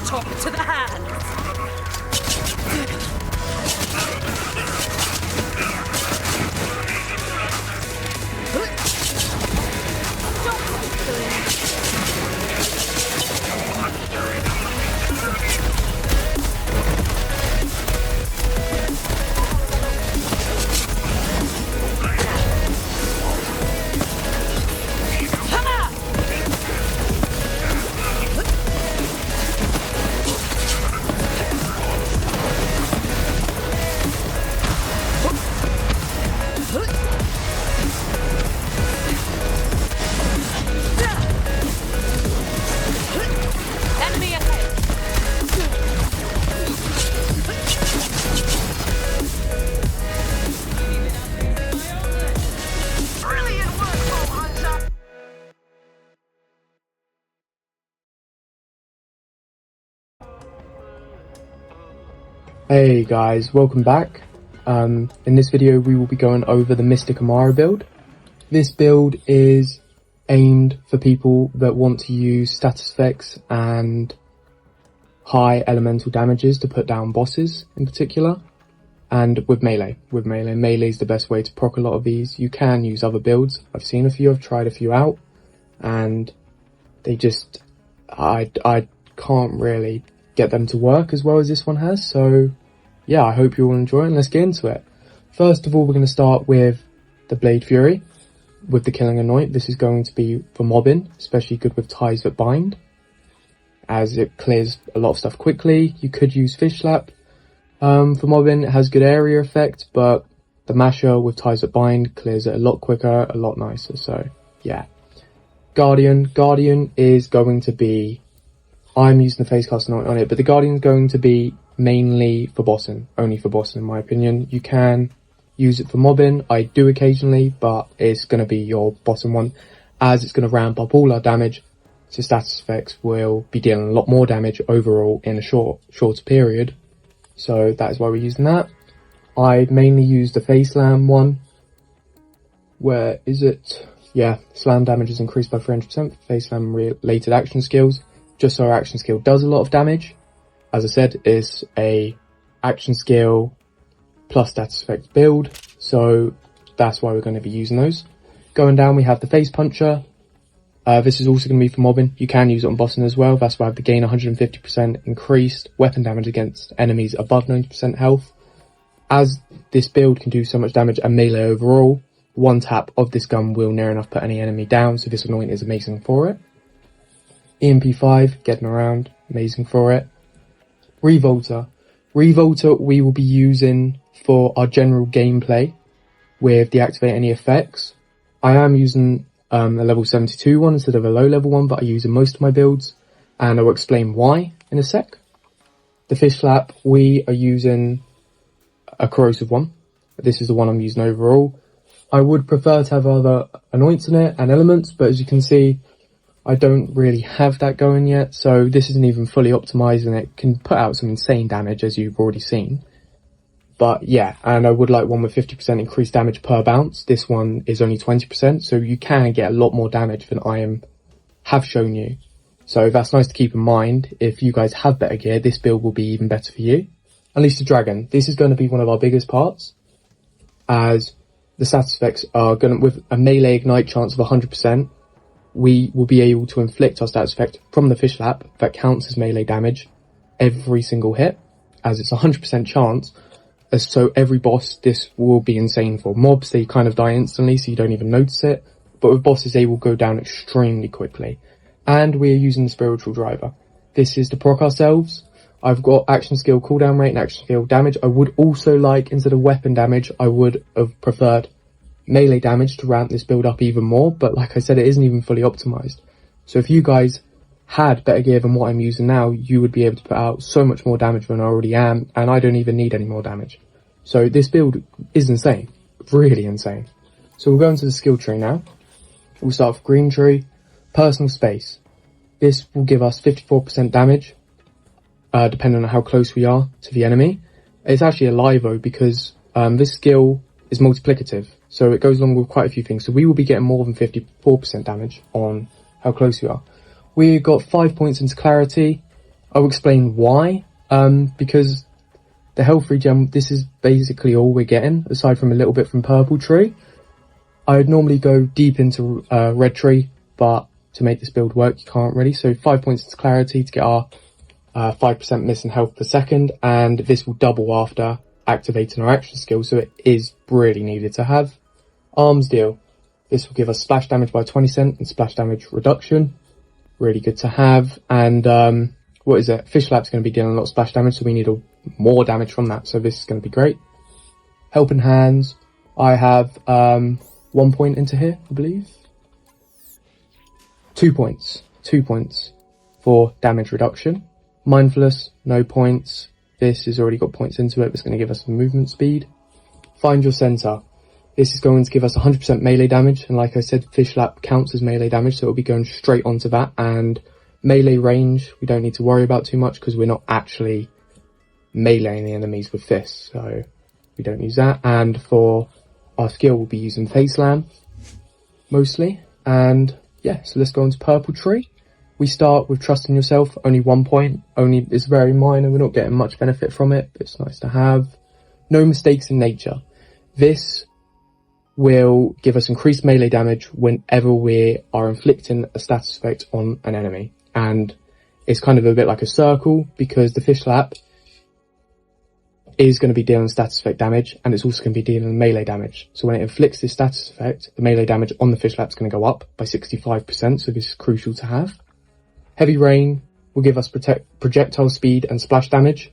Top to the hands. Hey guys, welcome back. In this video we will be going over the Mystic Amara build. This build is aimed for people that want to use status effects and high elemental damages to put down bosses in particular, and with melee. Melee is the best way to proc a lot of these. You can use other builds. I've seen a few, I've tried a few out, and they just, I can't really get them to work as well as this one has, so yeah, I hope you all enjoy it and let's get into it. First of all, we're going to start with the Blade Fury with the Killing Anoint. This is going to be for mobbing, especially good with ties that bind, as it clears a lot of stuff quickly. You could use Fish Slap for mobbing. It has good area effect, but the Masher with ties that bind clears it a lot quicker, a lot nicer, so yeah. Guardian is going to be, I'm using the face cast anoint on it, but the Guardian is going to be mainly for bossing, only for bossing in my opinion. You can use it for mobbing, I do occasionally, but it's going to be your bossing one, as it's going to ramp up all our damage, so status effects will be dealing a lot more damage overall in a shorter period, so that is why we're using that. I mainly use the face slam one. Where is it? Yeah, slam damage is increased by 300%, face slam related action skills, just so our action skill does a lot of damage. As I said, it's a action skill plus status effect build, so that's why we're going to be using those. Going down, we have the Face Puncher. This is also going to be for mobbing. You can use it on bossing as well. That's why I have the gain 150% increased weapon damage against enemies above 90% health. As this build can do so much damage and melee overall, one tap of this gun will near enough put any enemy down, so this anoint is amazing for it. EMP5, getting around, amazing for it. Revolter we will be using for our general gameplay with the activate any effects. I am using a level 72 one instead of a low level one, but I use in most of my builds, and I will explain why in a sec. The Fish Slap, we are using a corrosive one. This is the one I'm using overall. I would prefer to have other anoints in it and elements, but as you can see, I don't really have that going yet, so this isn't even fully optimized, and it can put out some insane damage, as you've already seen. But yeah, and I would like one with 50% increased damage per bounce. This one is only 20%, so you can get a lot more damage than I have shown you. So that's nice to keep in mind. If you guys have better gear, this build will be even better for you. Unleash the Dragon. This is going to be one of our biggest parts, as the status effects are going to, with a melee ignite chance of 100%, we will be able to inflict our status effect from the fish lap that counts as melee damage every single hit, as it's 100% chance. So every boss, this will be insane for. Mobs, they kind of die instantly, so you don't even notice it. But with bosses, they will go down extremely quickly. And we're using the Spiritual Driver. This is to proc ourselves. I've got action skill cooldown rate and action skill damage. I would also like, instead of weapon damage, I would have preferred melee damage to ramp this build up even more. But like I said, it isn't even fully optimized. So if you guys had better gear than what I'm using now, you would be able to put out so much more damage than I already am. And I don't even need any more damage. So this build is insane. Really insane. So we'll go into the skill tree now. We'll start with green tree. Personal space. This will give us 54% damage, depending on how close we are to the enemy. It's actually a livo because this skill is multiplicative, so it goes along with quite a few things. So we will be getting more than 54% damage on how close we are. We got 5 points into clarity. I will explain why. Because the health regen, this is basically all we're getting, aside from a little bit from purple tree. I would normally go deep into red tree, but to make this build work, you can't really. So 5 points into clarity to get our 5% missing health per second, and this will double after activating our action skill, so it is really needed to have. Arms deal. This will give us splash damage by 20% and splash damage reduction. Really good to have. And what is it? Fish Lap's going to be dealing a lot of splash damage, so we need more damage from that, so this is going to be great. Helping Hands. I have 1 point into here, I believe. 2 points. 2 points for damage reduction. Mindfulness, no points. This has already got points into it. It's going to give us some movement speed. Find Your Center. This is going to give us 100% melee damage. And like I said, Fish Lap counts as melee damage, so it'll be going straight onto that. And melee range, we don't need to worry about too much because we're not actually meleeing the enemies with this. So we don't use that. And for our skill, we'll be using Face Slam mostly. And yeah, so let's go on to Purple Tree. We start with Trust in Yourself, only 1 point. Only, it's very minor, we're not getting much benefit from it, but it's nice to have. No Mistakes in Nature. This will give us increased melee damage whenever we are inflicting a status effect on an enemy. And it's kind of a bit like a circle, because the Fish Lap is going to be dealing status effect damage, and it's also going to be dealing melee damage. So when it inflicts this status effect, the melee damage on the Fish Lap is going to go up by 65%, so this is crucial to have. Heavy Rain will give us projectile speed and splash damage,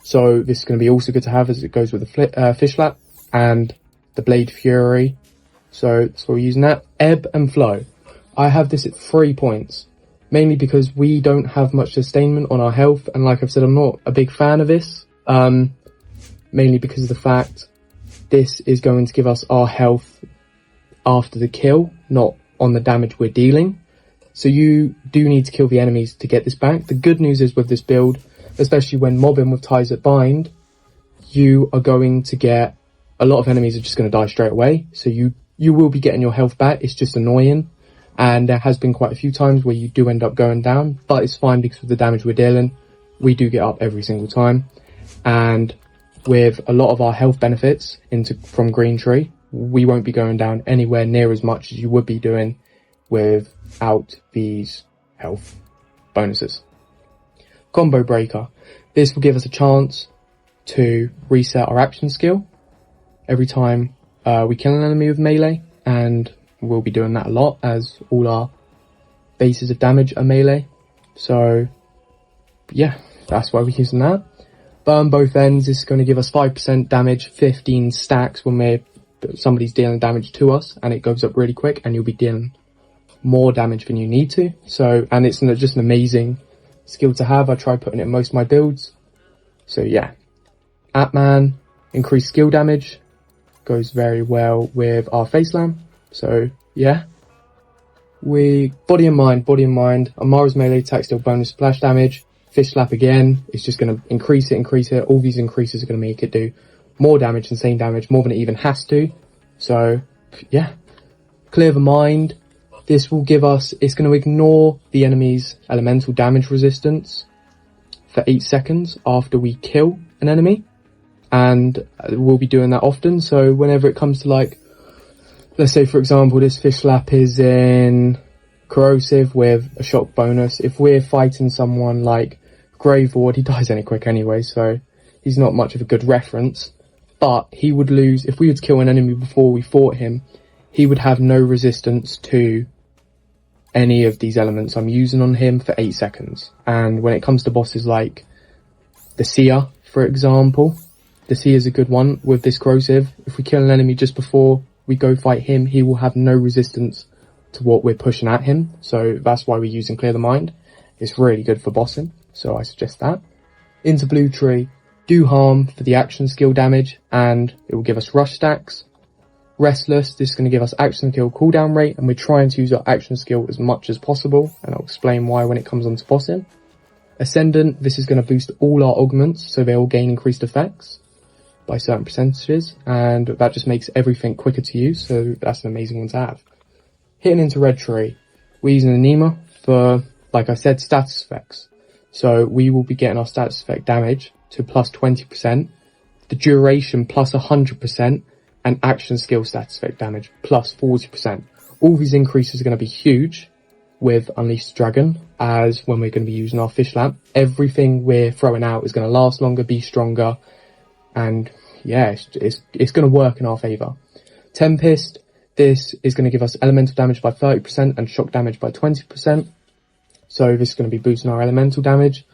so this is going to be also good to have as it goes with the Fish Lap and the Blade Fury, so that's what we're using that. Ebb and Flow. I have this at 3 points, mainly because we don't have much sustainment on our health, and like I've said, I'm not a big fan of this. Mainly because of the fact this is going to give us our health after the kill, not on the damage we're dealing. So you do need to kill the enemies to get this back. The good news is with this build, especially when mobbing with ties that bind, you are going to get a lot of enemies are just going to die straight away. So you will be getting your health back. It's just annoying. And there has been quite a few times where you do end up going down, but it's fine because of the damage we're dealing. We do get up every single time. And with a lot of our health benefits from Green Tree, we won't be going down anywhere near as much as you would be doing without these health bonuses. Combo Breaker. This will give us a chance to reset our action skill every time we kill an enemy with melee, and we'll be doing that a lot as all our bases of damage are melee. So yeah, that's why we're using that. Burn Both Ends. This is going to give us 5% damage, 15 stacks when somebody's dealing damage to us, and it goes up really quick, and you'll be dealing more damage than you need to. So, and it's just an amazing skill to have. I try putting it in most of my builds. So yeah. Atman, increased skill damage, goes very well with our Face Slam. So yeah. we body and mind. Amara's melee attack still bonus splash damage. Fish slap again. It's just going to increase it. All these increases are going to make it do more damage, insane damage, more than it even has to. So yeah, clear the mind. This will give us, it's going to ignore the enemy's elemental damage resistance for 8 seconds after we kill an enemy. And we'll be doing that often. So whenever it comes to, like, let's say for example, this fish slap is in corrosive with a shock bonus. If we're fighting someone like Graveward, he dies any quick anyway, so he's not much of a good reference. But he would lose, if we were to kill an enemy before we fought him, he would have no resistance to any of these elements I'm using on him for 8 seconds. And when it comes to bosses like the Seer, for example, the Seer is a good one with this corrosive. If we kill an enemy just before we go fight him, he will have no resistance to what we're pushing at him. So that's why we're using Clear the Mind. It's really good for bossing, so I suggest that. Into Bl3, do harm for the action skill damage, and it will give us rush stacks. Restless, this is going to give us action skill cooldown rate, and we're trying to use our action skill as much as possible, and I'll explain why when it comes on to bossing. Ascendant, this is going to boost all our augments, so they all gain increased effects by certain percentages, and that just makes everything quicker to use, so that's an amazing one to have. Hitting into Red Tree, we're using Anema for, like I said, status effects. So we will be getting our status effect damage to plus 20%, the duration plus 100%, and action skill status effect damage plus 40%. All these increases are going to be huge with Unleashed Dragon, as when we're going to be using our fish lamp, everything we're throwing out is going to last longer, be stronger, and yeah, it's going to work in our favour. Tempest, this is going to give us elemental damage by 30% and shock damage by 20%. So this is going to be boosting our elemental damage,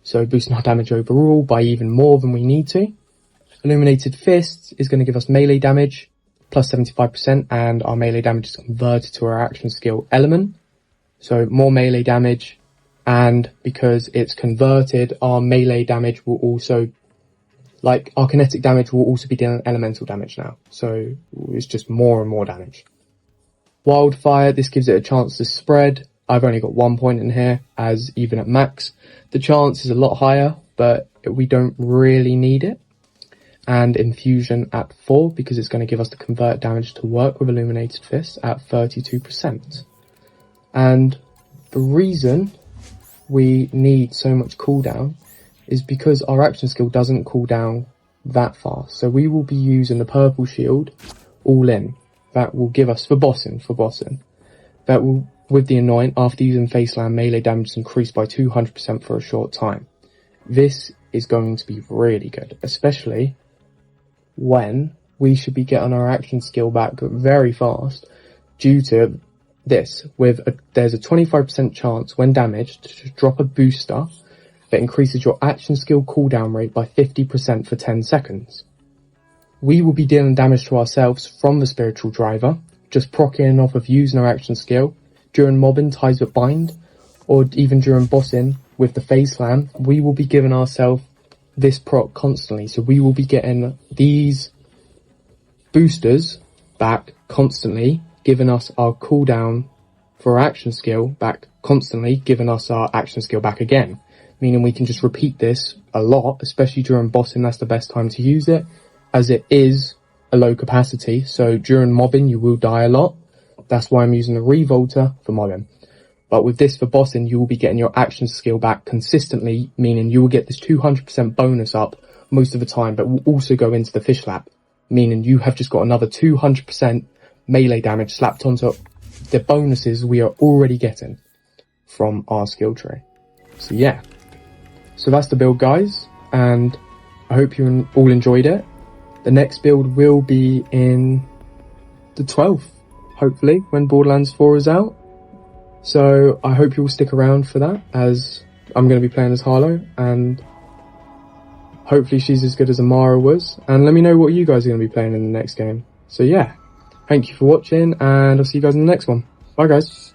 so boosting our damage overall by even more than we need to. Illuminated Fists is going to give us melee damage plus 75%, and our melee damage is converted to our action skill element. So more melee damage, and because it's converted, our melee damage will also, like, our kinetic damage will also be dealing elemental damage now. So it's just more and more damage. Wildfire, this gives it a chance to spread. I've only got 1 point in here, as even at max, the chance is a lot higher, but we don't really need it. And Infusion at 4, because it's going to give us the convert damage to work with Illuminated Fists at 32%. And the reason we need so much cooldown is because our action skill doesn't cool down that fast. So we will be using the purple shield all in. That will give us, for bossing, that will, with the anoint, after using Faceland, melee damage is increased by 200% for a short time. This is going to be really good, especially when we should be getting our action skill back very fast due to this. There's a 25% chance when damaged to drop a booster that increases your action skill cooldown rate by 50% for 10 seconds. We will be dealing damage to ourselves from the spiritual driver, just proccing off of using our action skill. During mobbing, ties that bind, or even during bossing with the phase slam, we will be giving ourselves this proc constantly. So we will be getting these boosters back constantly, giving us our cooldown for our action skill back constantly, giving us our action skill back again. Meaning we can just repeat this a lot, especially during bossing. That's the best time to use it, as it is a low capacity. So during mobbing, you will die a lot. That's why I'm using the Revolter for mobbing. But with this for bossing, you will be getting your action skill back consistently, meaning you will get this 200% bonus up most of the time, but will also go into the fish slap, meaning you have just got another 200% melee damage slapped onto the bonuses we are already getting from our skill tree. So yeah, so that's the build, guys, and I hope you all enjoyed it. The next build will be in the 12th, hopefully, when Borderlands 4 is out. So I hope you'll stick around for that, as I'm going to be playing as Harlow, and hopefully she's as good as Amara was. And let me know what you guys are going to be playing in the next game. So yeah, thank you for watching, and I'll see you guys in the next one. Bye, guys.